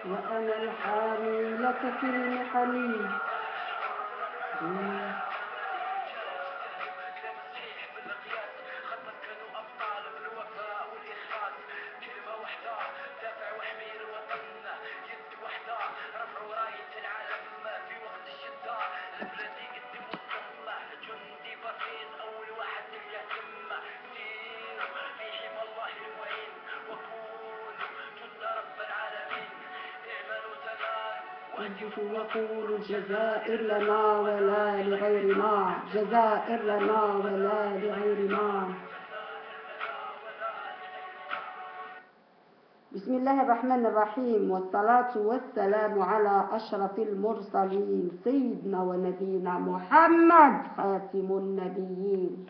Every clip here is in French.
وأنا الحامي لك في المحن. وقولوا الجزائر لنا ولا لغيرنا، جزائر لنا ولا لغيرنا. بسم الله الرحمن الرحيم، والصلاة والسلام على أشرف المرسلين سيدنا ونبينا محمد خاتم النبيين.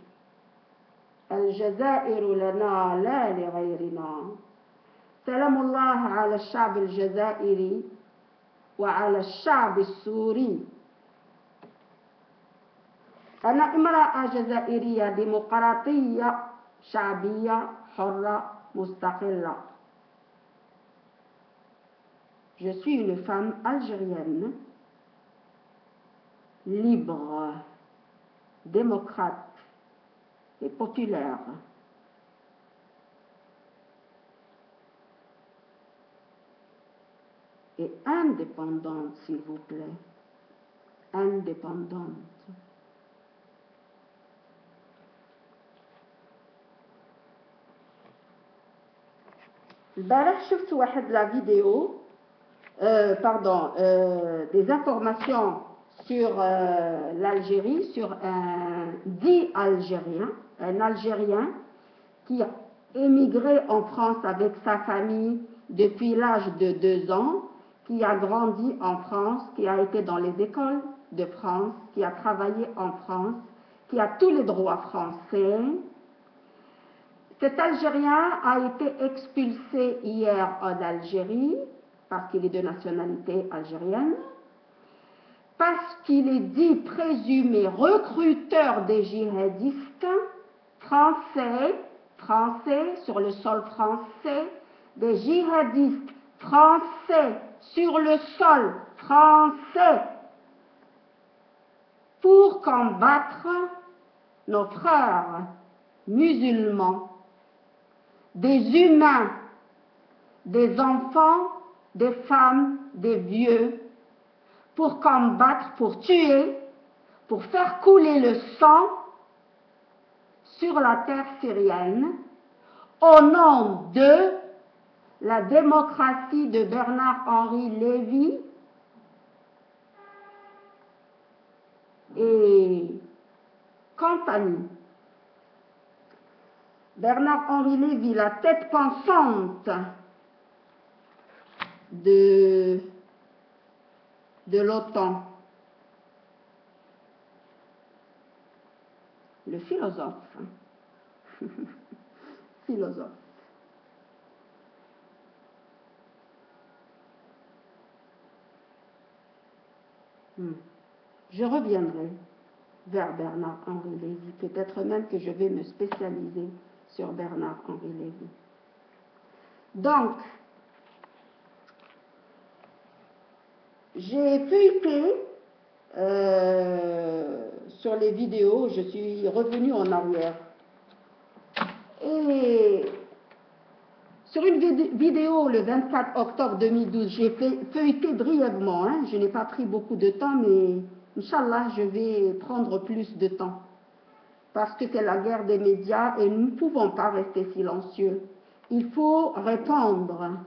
الجزائر لنا لا لغيرنا. سلام الله على الشعب الجزائري وعلى الشعب السوري. أنا امرأة جزائرية ديمقراطية شعبية حرة مستقلة. Je suis une femme algérienne, libre, démocrate et populaire. Et indépendante, s'il vous plaît. Indépendante. البارح شفت واحد لا فيديو des informations sur l'Algérie, sur un dit Algérien, un Algérien qui a émigré en France avec sa famille depuis l'âge de 2 ans, qui a grandi en France, qui a été dans les écoles de France, qui a travaillé en France, qui a tous les droits français. Cet Algérien a été expulsé hier en Algérie, parce qu'il est de nationalité algérienne, parce qu'il est dit présumé recruteur des djihadistes français sur le sol français, des djihadistes français sur le sol français pour combattre nos frères musulmans, des humains, des enfants, des femmes, des vieux, pour combattre, pour tuer, pour faire couler le sang sur la terre syrienne, au nom de la démocratie de Bernard-Henri Lévy et compagnie. Bernard-Henri Lévy, la tête pensante de l'OTAN, le philosophe, philosophe. Je reviendrai vers Bernard-Henri Lévy, peut-être même que je vais me spécialiser sur Bernard-Henri Lévy. Donc, j'ai feuilleté sur les vidéos, je suis revenue en arrière. Et sur une vidéo le 24 octobre 2012, j'ai feuilleté brièvement, hein, je n'ai pas pris beaucoup de temps, mais Inch'Allah, je vais prendre plus de temps. Parce que c'est la guerre des médias et nous ne pouvons pas rester silencieux. Il faut répondre.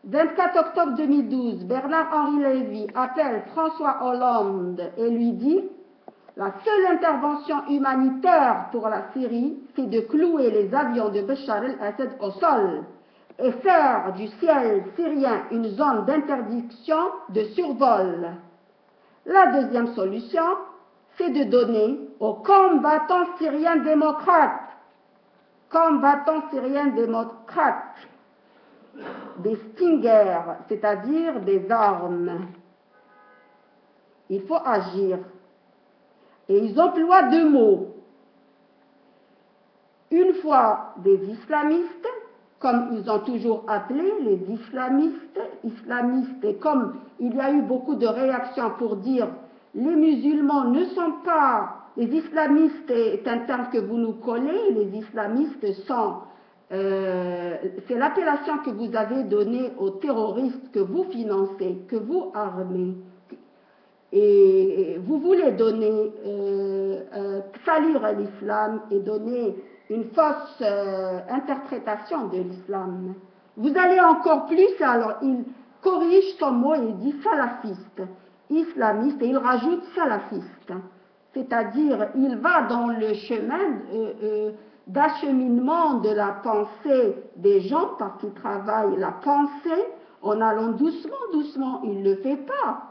24 octobre 2012, Bernard-Henri Lévy appelle François Hollande et lui dit « La seule intervention humanitaire pour la Syrie, c'est de clouer les avions de Bachar el-Assad au sol et faire du ciel syrien une zone d'interdiction de survol. La deuxième solution, c'est de donner aux combattants syriens démocrates, des Stingers, c'est-à-dire des armes. Il faut agir. Et ils emploient 2 mots. Une fois des islamistes, comme ils ont toujours appelé les islamistes, et comme il y a eu beaucoup de réactions pour dire les musulmans ne sont pas, les islamistes est un terme que vous nous collez, les islamistes sont, c'est l'appellation que vous avez donnée aux terroristes que vous financez, que vous armez, et vous voulez donner, salir l'islam et donner une fausse interprétation de l'islam. Vous allez encore plus, alors il corrige son mot et il dit salafiste, islamiste, et il rajoute salafiste. C'est-à-dire, il va dans le chemin d'acheminement de la pensée des gens, parce qu'il travaille la pensée en allant doucement, doucement. Il ne le fait pas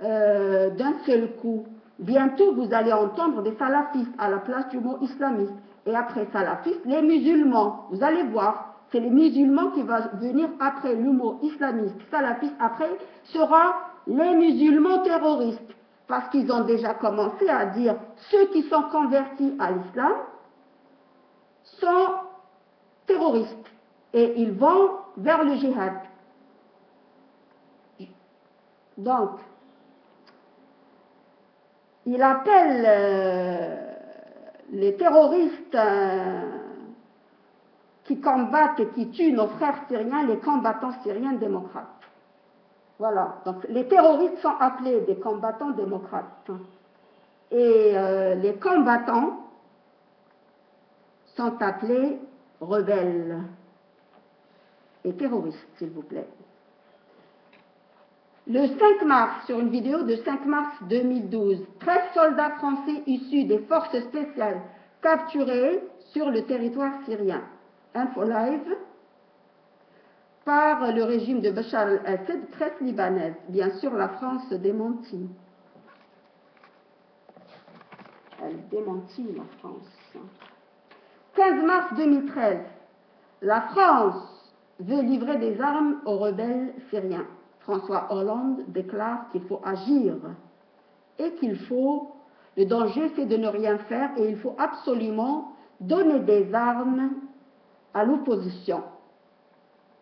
d'un seul coup. Bientôt, vous allez entendre des salafistes à la place du mot islamiste. Et après salafistes, les musulmans. Vous allez voir, c'est les musulmans qui vont venir après le mot islamiste. Salafiste, après, sera les musulmans terroristes. Parce qu'ils ont déjà commencé à dire ceux qui sont convertis à l'islam sont terroristes. Et ils vont vers le djihad. Donc, il appelle les terroristes qui combattent et qui tuent nos frères syriens, les combattants syriens démocrates. Voilà, donc les terroristes sont appelés des combattants démocrates. Et les combattants sont appelés rebelles et terroristes, s'il vous plaît. Le 5 mars, sur une vidéo de 5 mars 2012, 13 soldats français issus des forces spéciales capturés sur le territoire syrien. Info live par le régime de Bachar el-Assad, presse libanaise. Bien sûr, la France démentit. Elle démentit, la France. 15 mars 2013, la France veut livrer des armes aux rebelles syriens. François Hollande déclare qu'il faut agir et qu'il faut, le danger c'est de ne rien faire et il faut absolument donner des armes à l'opposition.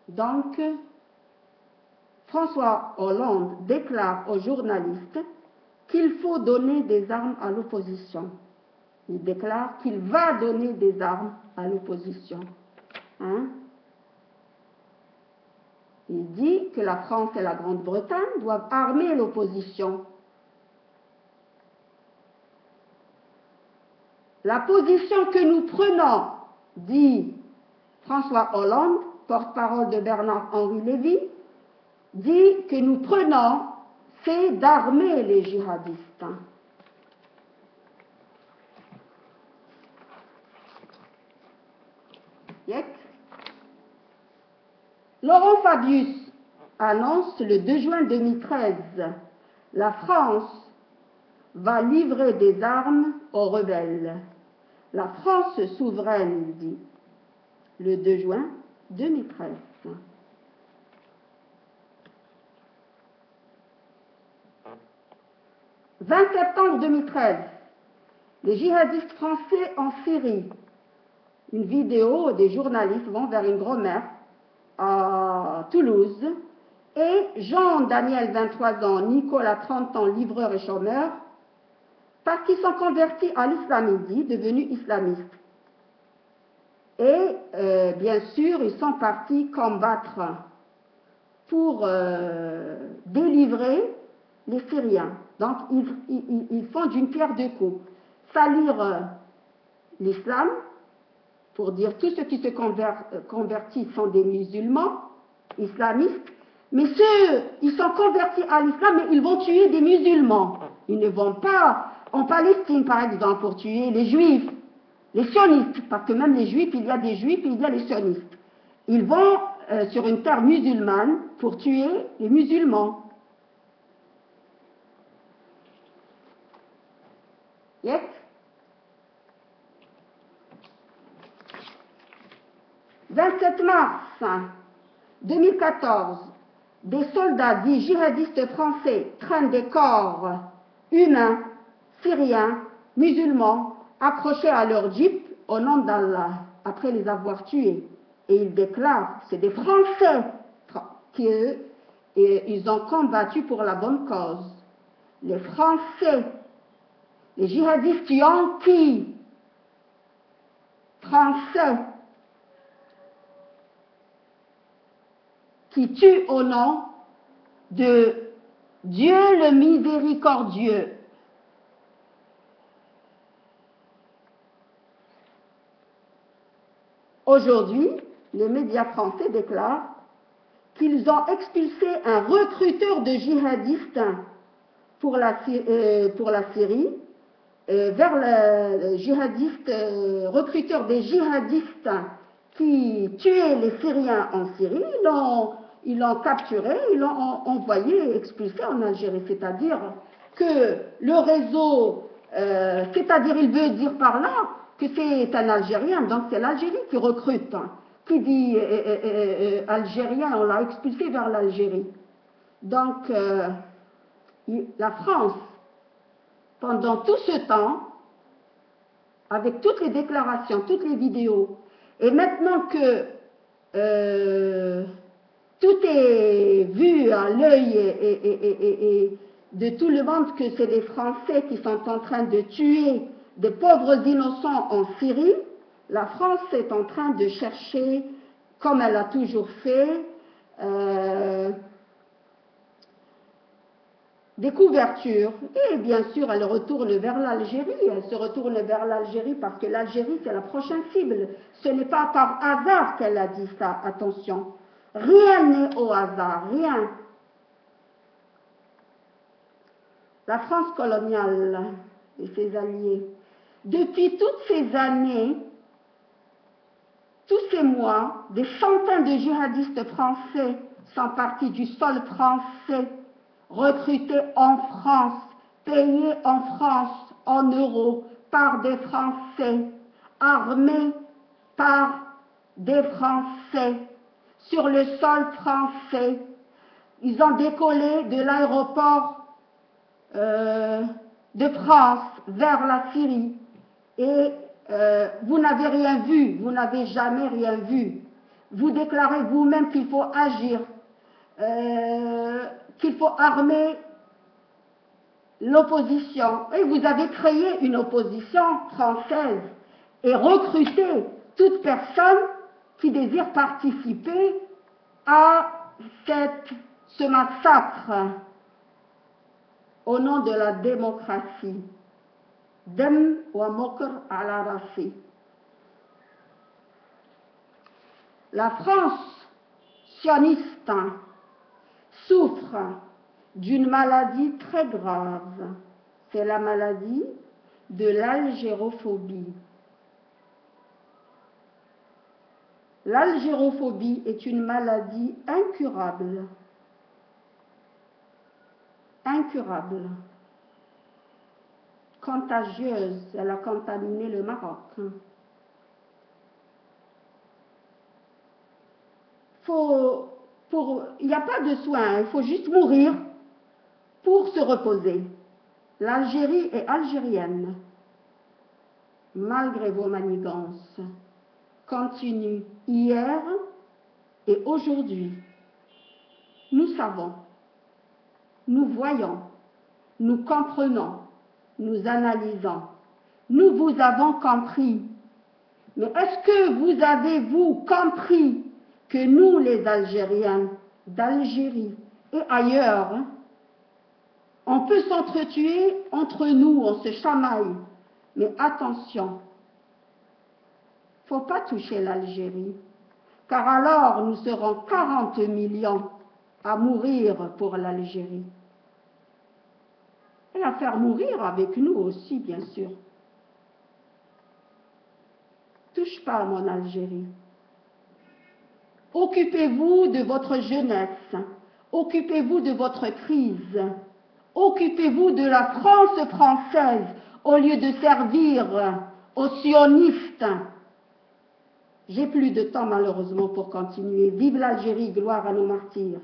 Donc, François Hollande déclare aux journalistes qu'il faut donner des armes à l'opposition. Il déclare qu'il va donner des armes à l'opposition. Hein? Il dit que la France et la Grande-Bretagne doivent armer l'opposition. La position que nous prenons, dit François Hollande, porte-parole de Bernard-Henri Lévy, dit que nous prenons, c'est d'armer les djihadistes. Yes. Laurent Fabius annonce le 2 juin 2013, la France va livrer des armes aux rebelles. La France souveraine, il dit, le 2 juin 2013. 20 septembre 2013, les djihadistes français en Syrie. Une vidéo, des journalistes vont vers une grand-mère à Toulouse, et Jean-Daniel, 23 ans, Nicolas, 30 ans, livreur et chômeur, parce qu'ils sont convertis à l'islam, il dit, devenus islamistes. Et bien sûr, ils sont partis combattre pour délivrer les Syriens. Donc, ils font d'une pierre deux coups. Salir l'islam, pour dire tous ceux qui se convertissent sont des musulmans, islamistes, mais ceux, ils sont convertis à l'islam, mais ils vont tuer des musulmans. Ils ne vont pas en Palestine, par exemple, pour tuer les juifs, les sionistes, parce que même les juifs, il y a des juifs et il y a les sionistes. Ils vont sur une terre musulmane pour tuer les musulmans. Yes? « 27 mars 2014, des soldats dits djihadistes français traînent des corps humains, syriens, musulmans, accrochés à leur jeep au nom d'Allah, après les avoir tués. Et ils déclarent, c'est des Français qui ils ont combattu pour la bonne cause. Les Français, les djihadistes yankees, français, qui tuent au nom de Dieu le miséricordieux. Aujourd'hui, les médias français déclarent qu'ils ont expulsé un recruteur de djihadistes pour la Syrie, vers le djihadiste, recruteur des djihadistes qui tuaient les Syriens en Syrie. Ils l'ont capturé, ils l'ont envoyé, expulsé en Algérie. C'est-à-dire que le réseau, c'est-à-dire il veut dire par là que c'est un Algérien, donc c'est l'Algérie qui recrute. Qui dit Algérien, on l'a expulsé vers l'Algérie. Donc, la France, pendant tout ce temps, avec toutes les déclarations, toutes les vidéos, et maintenant que tout est vu à l'œil et de tout le monde que c'est les Français qui sont en train de tuer des pauvres innocents en Syrie, la France est en train de chercher, comme elle a toujours fait, des couvertures. Et bien sûr, elle retourne vers l'Algérie. Elle se retourne vers l'Algérie parce que l'Algérie, c'est la prochaine cible. Ce n'est pas par hasard qu'elle a dit ça, attention. Rien n'est au hasard, rien. La France coloniale et ses alliés, depuis toutes ces années, tous ces mois, des centaines de djihadistes français sont partis du sol français, recrutés en France, payés en France en euros par des Français, armés par des Français, sur le sol français. Ils ont décollé de l'aéroport de France vers la Syrie et vous n'avez rien vu, vous n'avez jamais rien vu. Vous déclarez vous-même qu'il faut agir, qu'il faut armer l'opposition. Et vous avez créé une opposition française et recruté toute personne qui désire participer à ce massacre au nom de la démocratie. Dem wa mokr ala rafi. La France sioniste souffre d'une maladie très grave. C'est la maladie de l'algérophobie. L'algérophobie est une maladie incurable. Incurable. Contagieuse, elle a contaminé le Maroc. Il n'y a pas de soins, il faut juste mourir pour se reposer. L'Algérie est algérienne, malgré vos manigances, continue hier et aujourd'hui. Nous savons, nous voyons, nous comprenons, nous analysons. Nous vous avons compris. Mais est-ce que vous avez, vous, compris que nous, les Algériens d'Algérie et ailleurs, on peut s'entretuer entre nous, on se chamaille. Mais attention, il ne faut pas toucher l'Algérie, car alors nous serons 40 millions à mourir pour l'Algérie. Et à faire mourir avec nous aussi, bien sûr. Touche pas à mon Algérie. Occupez-vous de votre jeunesse. Occupez-vous de votre crise. Occupez-vous de la France française au lieu de servir aux sionistes. J'ai plus de temps malheureusement pour continuer. Vive l'Algérie, gloire à nos martyrs.